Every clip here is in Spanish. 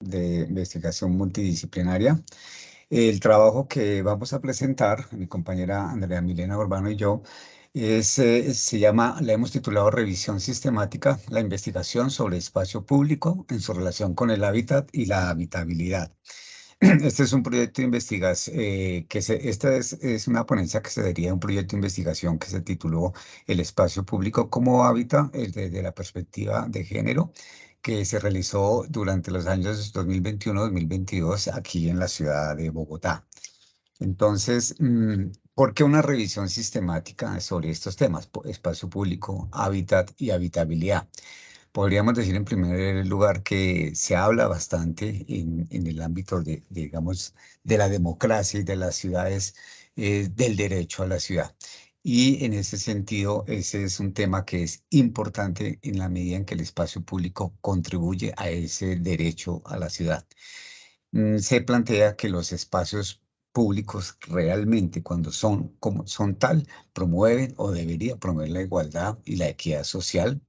de investigación multidisciplinaria. El trabajo que vamos a presentar, mi compañera Andrea Milena Urbano y yo, la hemos titulado Revisión Sistemática, la investigación sobre espacio público en su relación con el hábitat y la habitabilidad. Este es un proyecto de investigación, esta es una ponencia que se deriva de un proyecto de investigación que se tituló El espacio público como hábitat desde la perspectiva de género, que se realizó durante los años 2021-2022 aquí en la ciudad de Bogotá. Entonces, ¿por qué una revisión sistemática sobre estos temas? Espacio público, hábitat y habitabilidad. Podríamos decir en primer lugar que se habla bastante en el ámbito digamos, de la democracia y de las ciudades, del derecho a la ciudad. Y en ese sentido, ese es un tema que es importante en la medida en que el espacio público contribuye a ese derecho a la ciudad. Se plantea que los espacios públicos realmente, cuando son como son tal, promueven o deberían promover la igualdad y la equidad social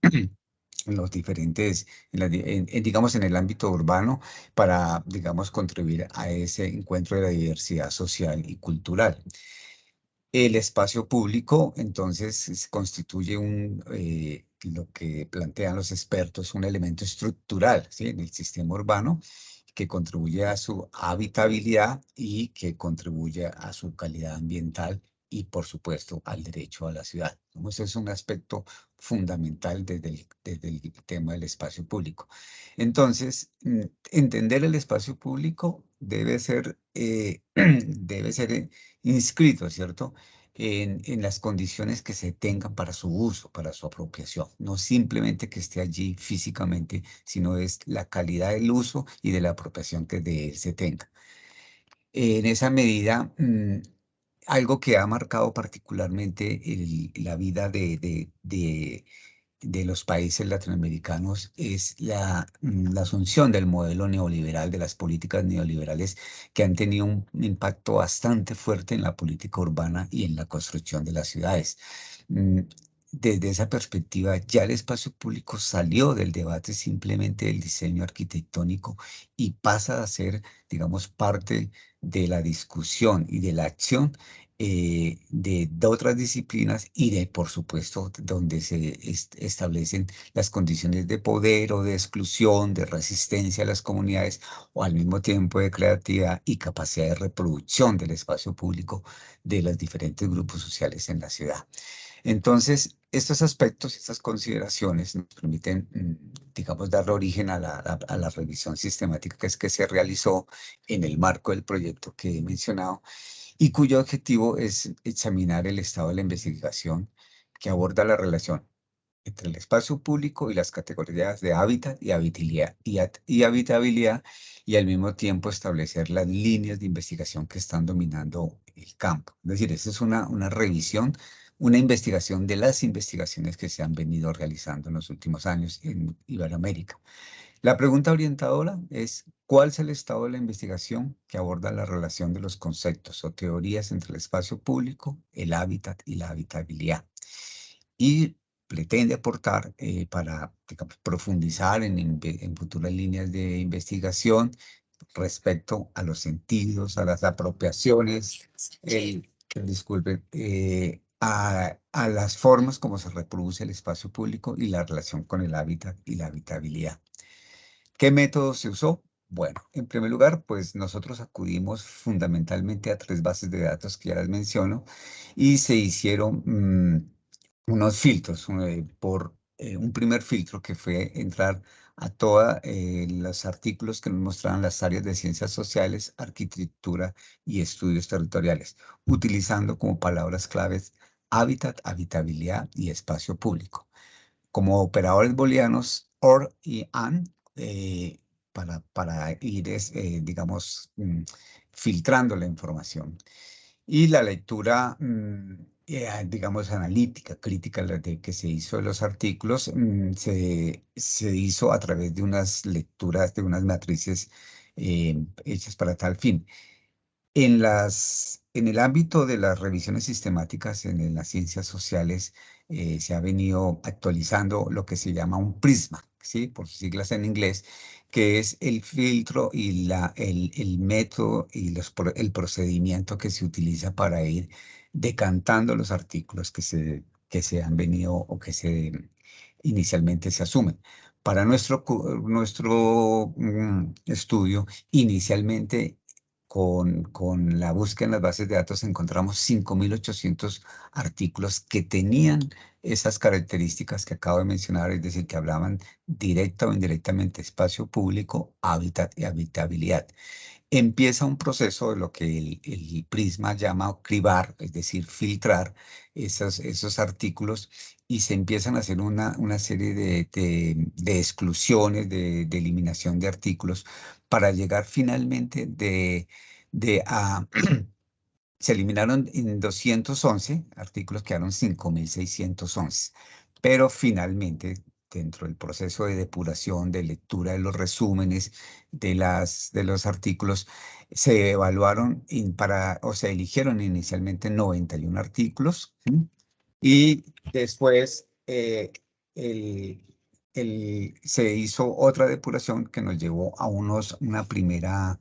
en los diferentes, digamos, en el ámbito urbano para, digamos, contribuir a ese encuentro de la diversidad social y cultural. El espacio público, entonces, constituye lo que plantean los expertos, un elemento estructural, ¿sí?, en el sistema urbano que contribuye a su habitabilidad y que contribuye a su calidad ambiental y, por supuesto, al derecho a la ciudad. Ese es un aspecto fundamental desde el tema del espacio público. Entonces, entender el espacio público debe ser, debe ser inscrito, ¿cierto?, en las condiciones que se tengan para su uso, para su apropiación. No simplemente que esté allí físicamente, sino es la calidad del uso y de la apropiación que de él se tenga. En esa medida, algo que ha marcado particularmente la vida de los países latinoamericanos es la asunción del modelo neoliberal, de las políticas neoliberales que han tenido un impacto bastante fuerte en la política urbana y en la construcción de las ciudades. Mm, Desde esa perspectiva, ya el espacio público salió del debate simplemente del diseño arquitectónico y pasa a ser, digamos, parte de la discusión y de la acción de otras disciplinas y por supuesto, donde se establecen las condiciones de poder o de exclusión, de resistencia a las comunidades o al mismo tiempo de creatividad y capacidad de reproducción del espacio público de los diferentes grupos sociales en la ciudad. Entonces, estos aspectos, estas consideraciones nos permiten, digamos, dar origen a la revisión sistemática que se realizó en el marco del proyecto que he mencionado y cuyo objetivo es examinar el estado de la investigación que aborda la relación entre el espacio público y las categorías de hábitat y habitabilidad y al mismo tiempo establecer las líneas de investigación que están dominando el campo. Es decir, esta es una revisión, una investigación de las investigaciones que se han venido realizando en los últimos años en Iberoamérica. La pregunta orientadora es, ¿cuál es el estado de la investigación que aborda la relación de los conceptos o teorías entre el espacio público, el hábitat y la habitabilidad? Y pretende aportar para, digamos, profundizar en futuras líneas de investigación respecto a los sentidos, a las apropiaciones, disculpen, a las formas como se reproduce el espacio público y la relación con el hábitat y la habitabilidad. ¿Qué método se usó? Bueno, en primer lugar, pues nosotros acudimos fundamentalmente a 3 bases de datos que ya las menciono y se hicieron unos filtros, un primer filtro que fue entrar a todos los artículos que nos mostraban las áreas de ciencias sociales, arquitectura y estudios territoriales, utilizando como palabras claves hábitat, habitabilidad y espacio público. Como operadores booleanos, OR y AND, para ir, digamos, filtrando la información. Y la lectura, digamos, analítica, crítica, que se hizo de los artículos, se hizo a través de unas lecturas, de unas matrices hechas para tal fin. En el ámbito de las revisiones sistemáticas en las ciencias sociales, se ha venido actualizando lo que se llama un prisma. ¿sí? Por sus siglas en inglés, que es el filtro y el método y el procedimiento que se utiliza para ir decantando los artículos que se han venido o que inicialmente se asumen. Para nuestro estudio, inicialmente con la búsqueda en las bases de datos encontramos 5.800 artículos que tenían esas características que acabo de mencionar, es decir, que hablaban directa o indirectamente espacio público, hábitat y habitabilidad. Empieza un proceso de lo que el Prisma llama cribar, es decir, filtrar esos artículos y se empiezan a hacer una serie de exclusiones, de eliminación de artículos para llegar finalmente de a se eliminaron en 211 artículos, quedaron 5.611, pero finalmente, dentro del proceso de depuración, de lectura de los resúmenes de los artículos, se evaluaron o se eligieron inicialmente 91 artículos, ¿sí? Y después el- se hizo otra depuración que nos llevó a una primera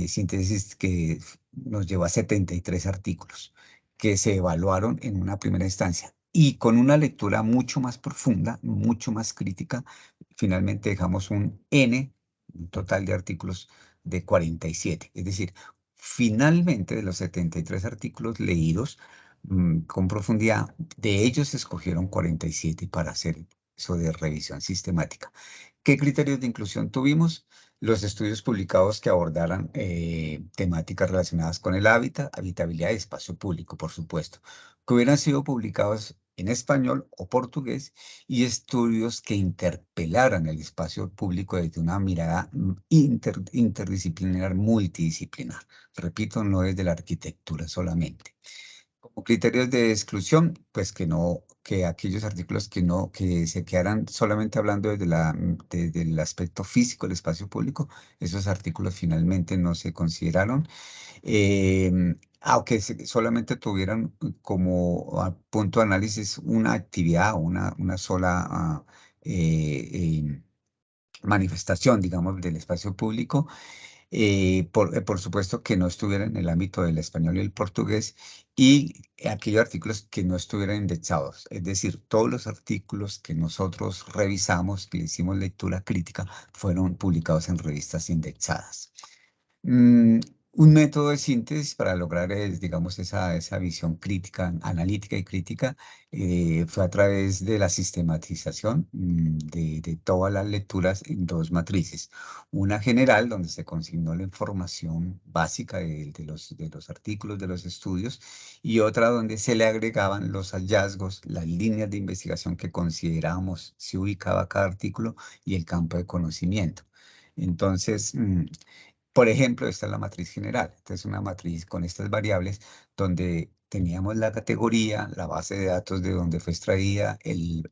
síntesis que nos llevó a 73 artículos que se evaluaron en una primera instancia. Y con una lectura mucho más profunda, mucho más crítica, finalmente dejamos un total de artículos de 47. Es decir, finalmente de los 73 artículos leídos con profundidad, de ellos se escogieron 47 para hacer eso de revisión sistemática. ¿Qué criterios de inclusión tuvimos? Los estudios publicados que abordaran temáticas relacionadas con el hábitat, habitabilidad y espacio público, por supuesto, que hubieran sido publicados en español o portugués y estudios que interpelaran el espacio público desde una mirada interdisciplinar, multidisciplinar. Repito, no desde la arquitectura solamente. Como criterios de exclusión, pues que no, que aquellos artículos que se quedaran solamente hablando desde el aspecto físico del espacio público, esos artículos finalmente no se consideraron, aunque solamente tuvieran como punto de análisis una actividad o una sola manifestación, digamos, del espacio público, por supuesto que no estuviera en el ámbito del español y el portugués, y aquellos artículos que no estuvieran indexados, es decir, todos los artículos que nosotros revisamos, que le hicimos lectura crítica, fueron publicados en revistas indexadas. Mm, un método de síntesis para lograr, digamos, esa visión crítica, analítica y crítica, fue a través de la sistematización de todas las lecturas en dos matrices. Una general, donde se consignó la información básica de los artículos, de los estudios, y otra donde se le agregaban los hallazgos, las líneas de investigación que considerábamos se ubicaba cada artículo y el campo de conocimiento. Entonces, por ejemplo, esta es la matriz general. Esta es una matriz con estas variables donde teníamos la categoría, la base de datos de donde fue extraída, el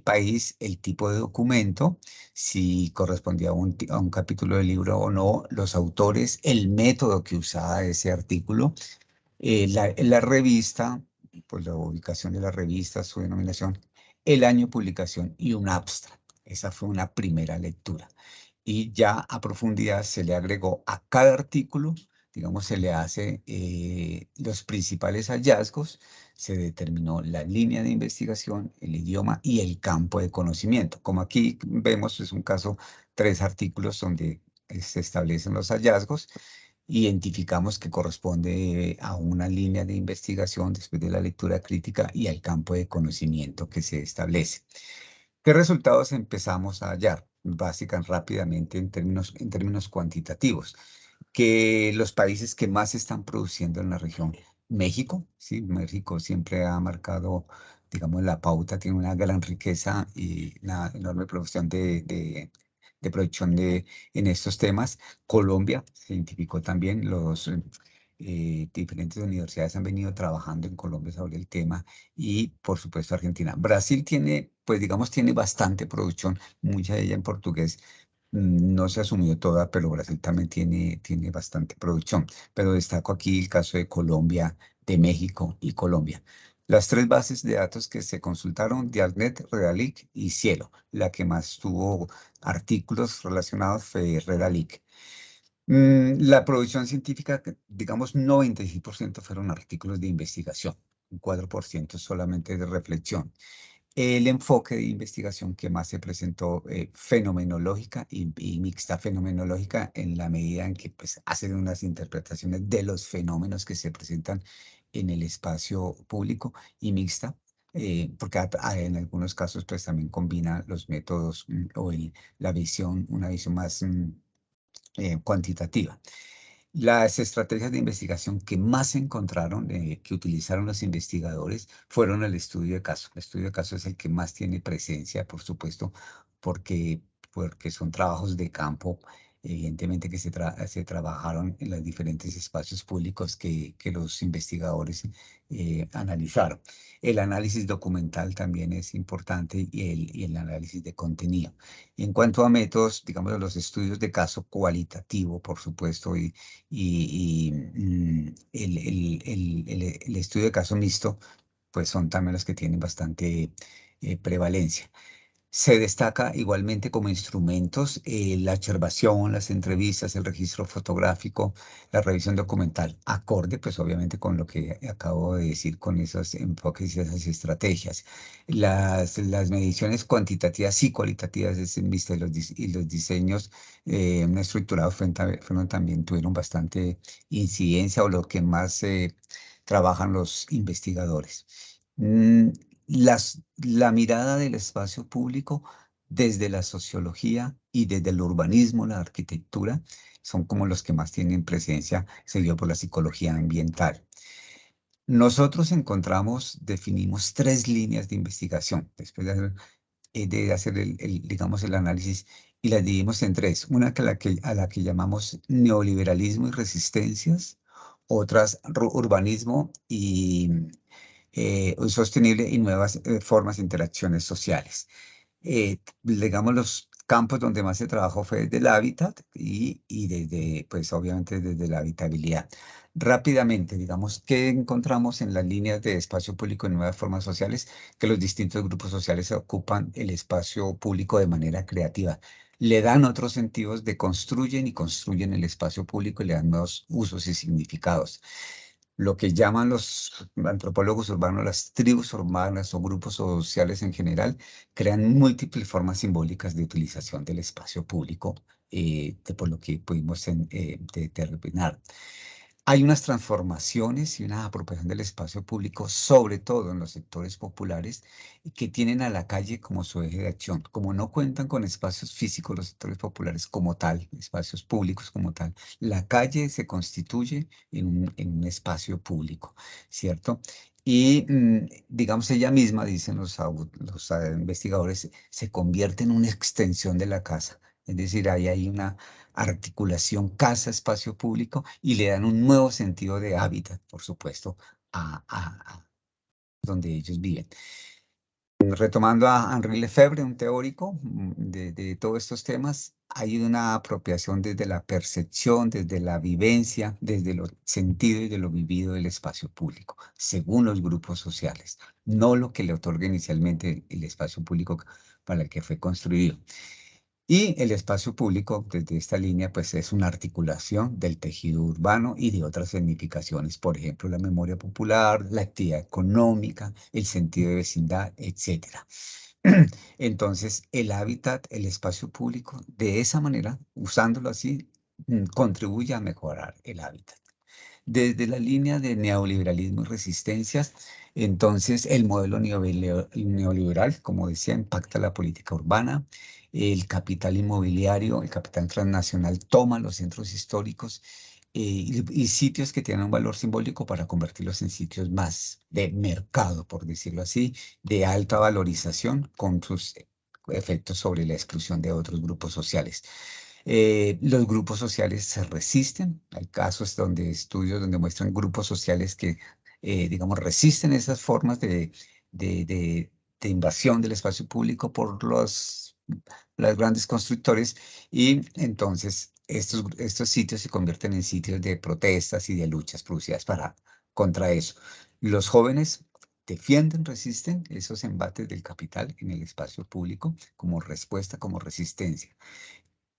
país, el tipo de documento, si correspondía a un capítulo del libro o no, los autores, el método que usaba ese artículo, la revista, pues la ubicación de la revista, su denominación, el año de publicación y un abstract. Esa fue una primera lectura y ya a profundidad se le agregó a cada artículo, digamos, se le hace los principales hallazgos, se determinó la línea de investigación, el idioma y el campo de conocimiento. Como aquí vemos, es un caso, tres artículos donde se establecen los hallazgos, identificamos que corresponde a una línea de investigación después de la lectura crítica y al campo de conocimiento que se establece. ¿Qué resultados empezamos a hallar? Rápidamente en términos cuantitativos, que los países que más están produciendo en la región, México, sí, México siempre ha marcado, digamos, la pauta, tiene una gran riqueza y una enorme producción de producción en estos temas. Colombia se identificó también, diferentes universidades han venido trabajando en Colombia sobre el tema y por supuesto Argentina. Brasil tiene, pues digamos, tiene bastante producción, mucha de ella en portugués. No se asumió toda, pero Brasil también tiene bastante producción. Pero destaco aquí el caso de Colombia, de México y Colombia. Las tres bases de datos que se consultaron, Dialnet, Redalic y Cielo. La que más tuvo artículos relacionados fue Redalic. La producción científica, digamos, 96% fueron artículos de investigación, un 4% solamente de reflexión. El enfoque de investigación que más se presentó, fenomenológica y mixta fenomenológica, en la medida en que pues, hacen unas interpretaciones de los fenómenos que se presentan en el espacio público, y mixta, porque en algunos casos pues, también combina los métodos la visión, una visión más cuantitativa. Las estrategias de investigación que más se encontraron, que utilizaron los investigadores, fueron el estudio de caso. El estudio de caso es el que más tiene presencia, por supuesto, porque, porque son trabajos de campo, evidentemente que se trabajaron en los diferentes espacios públicos que los investigadores analizaron. El análisis documental también es importante y el análisis de contenido. En cuanto a métodos, digamos, los estudios de caso cualitativo, por supuesto, el estudio de caso mixto, pues son también los que tienen bastante prevalencia. Se destaca igualmente como instrumentos la observación, las entrevistas, el registro fotográfico, la revisión documental, acorde pues obviamente con lo que acabo de decir, con esos enfoques y esas estrategias. Las mediciones cuantitativas y cualitativas en vista de y los diseños no estructurados también tuvieron bastante incidencia, o lo que más trabajan los investigadores. Mm, la mirada del espacio público desde la sociología y desde el urbanismo, la arquitectura, son como los que más tienen presencia, seguido por la psicología ambiental. Nosotros definimos tres líneas de investigación, después de hacer digamos, el análisis, y las dividimos en tres. Una a la que llamamos neoliberalismo y resistencias, otras urbanismo y sostenible y nuevas formas de interacciones sociales. Digamos, los campos donde más se trabajó fue desde el hábitat y desde, pues obviamente desde la habitabilidad. Rápidamente, digamos, ¿qué encontramos en las líneas de espacio público y nuevas formas sociales? Que los distintos grupos sociales ocupan el espacio público de manera creativa. Le dan otros sentidos, construyen y construyen el espacio público y le dan nuevos usos y significados. Lo que llaman los antropólogos urbanos las tribus urbanas o grupos sociales en general, crean múltiples formas simbólicas de utilización del espacio público, por lo que pudimos determinar. Hay unas transformaciones y una apropiación del espacio público, sobre todo en los sectores populares, que tienen a la calle como su eje de acción. Como no cuentan con espacios físicos los sectores populares como tal, espacios públicos como tal, la calle se constituye en un espacio público, ¿cierto? Y digamos, ella misma, dicen los investigadores, se convierte en una extensión de la casa. Es decir, ahí hay una articulación casa-espacio público y le dan un nuevo sentido de hábitat, por supuesto, a donde ellos viven. Retomando a Henri Lefebvre, un teórico de todos estos temas, hay una apropiación desde la percepción, desde la vivencia, desde lo sentido y de lo vivido del espacio público, según los grupos sociales, no lo que le otorga inicialmente el espacio público para el que fue construido. Y el espacio público, desde esta línea, pues es una articulación del tejido urbano y de otras significaciones, por ejemplo, la memoria popular, la actividad económica, el sentido de vecindad, etcétera. Entonces, el hábitat, el espacio público, de esa manera, usándolo así, contribuye a mejorar el hábitat. Desde la línea de neoliberalismo y resistencias, entonces el modelo neoliberal, como decía, impacta la política urbana, el capital inmobiliario, el capital transnacional toma los centros históricos y sitios que tienen un valor simbólico para convertirlos en sitios más de mercado, por decirlo así, de alta valorización con sus efectos sobre la exclusión de otros grupos sociales. Los grupos sociales se resisten. Hay casos estudios donde muestran grupos sociales que, digamos, resisten esas formas de, de- de invasión del espacio público por los grandes constructores, y entonces estos sitios se convierten en sitios de protestas y de luchas producidas contra eso. Los jóvenes defienden, resisten esos embates del capital en el espacio público como respuesta, como resistencia.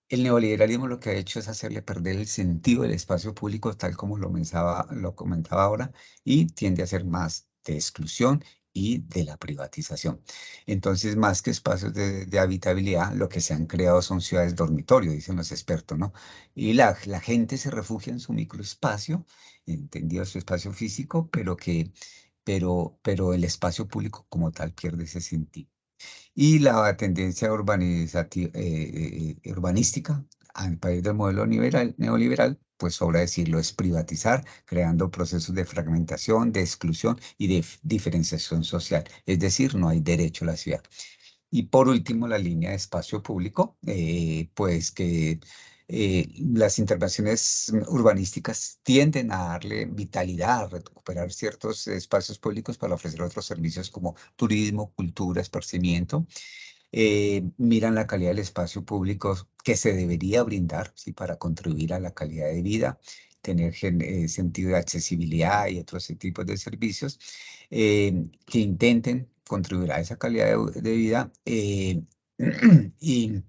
El neoliberalismo lo que ha hecho es hacerle perder el sentido del espacio público, tal como lo comentaba ahora, y tiende a ser más de exclusión y de la privatización. Entonces, más que espacios de habitabilidad, lo que se han creado son ciudades dormitorio, dicen los expertos, ¿no? Y la gente se refugia en su microespacio, entendido su espacio físico, pero el espacio público como tal pierde ese sentido. Y la tendencia urbanística al país del modelo neoliberal, pues sobra decirlo, es privatizar, creando procesos de fragmentación, de exclusión y de diferenciación social. Es decir, no hay derecho a la ciudad. Y por último, la línea de espacio público, pues que las intervenciones urbanísticas tienden a darle vitalidad, a recuperar ciertos espacios públicos para ofrecer otros servicios como turismo, cultura, esparcimiento. Miran la calidad del espacio público que se debería brindar, ¿sí? Para contribuir a la calidad de vida, tener sentido de accesibilidad y otros tipos de servicios que intenten contribuir a esa calidad de vida. Y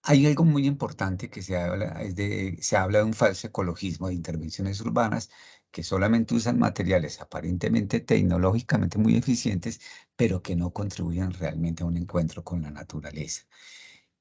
hay algo muy importante que se habla de un falso ecologismo de intervenciones urbanas que solamente usan materiales aparentemente tecnológicamente muy eficientes, pero que no contribuyen realmente a un encuentro con la naturaleza.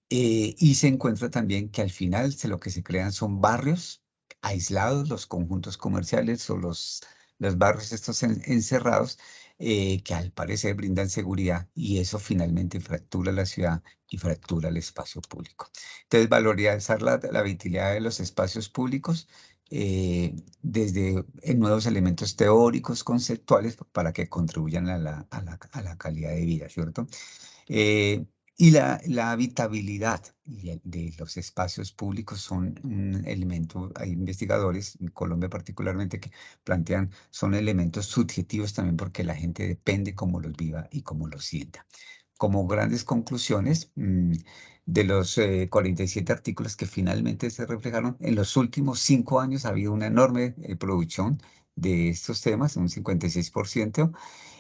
Y se encuentra también que al final lo que se crean son barrios aislados, los conjuntos comerciales o los barrios estos encerrados, que al parecer brindan seguridad y eso finalmente fractura la ciudad y fractura el espacio público. Entonces, valorizar la vitalidad de los espacios públicos desde nuevos elementos teóricos, conceptuales, para que contribuyan a la calidad de vida, ¿cierto? Eh, y la habitabilidad de los espacios públicos son un elemento, hay investigadores, en Colombia particularmente, que plantean, son elementos subjetivos también porque la gente depende cómo los viva y cómo los sienta. Como grandes conclusiones de los 47 artículos que finalmente se reflejaron, en los últimos 5 años ha habido una enorme producción de estos temas, un 56%,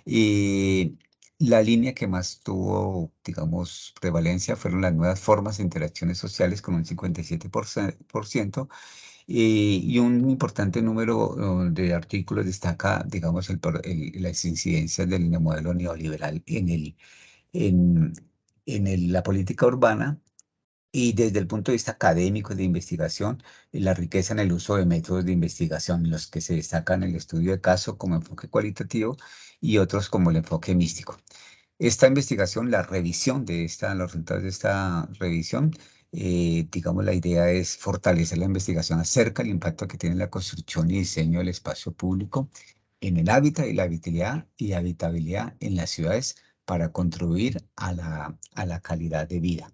y la línea que más tuvo, digamos, prevalencia fueron las nuevas formas de interacciones sociales con un 57%, y un importante número de artículos destaca, digamos, las incidencias del modelo neoliberal en, la política urbana y desde el punto de vista académico de investigación, la riqueza en el uso de métodos de investigación, los que se destacan el estudio de caso como enfoque cualitativo y otros como el enfoque místico. Esta investigación, la revisión los resultados de esta revisión, digamos, la idea es fortalecer la investigación acerca del impacto que tiene la construcción y diseño del espacio público en el hábitat y la habitabilidad en las ciudades para contribuir a la calidad de vida.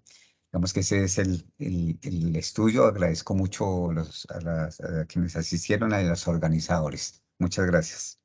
Digamos que ese es el estudio. Agradezco mucho a quienes asistieron, a los organizadores. Muchas gracias.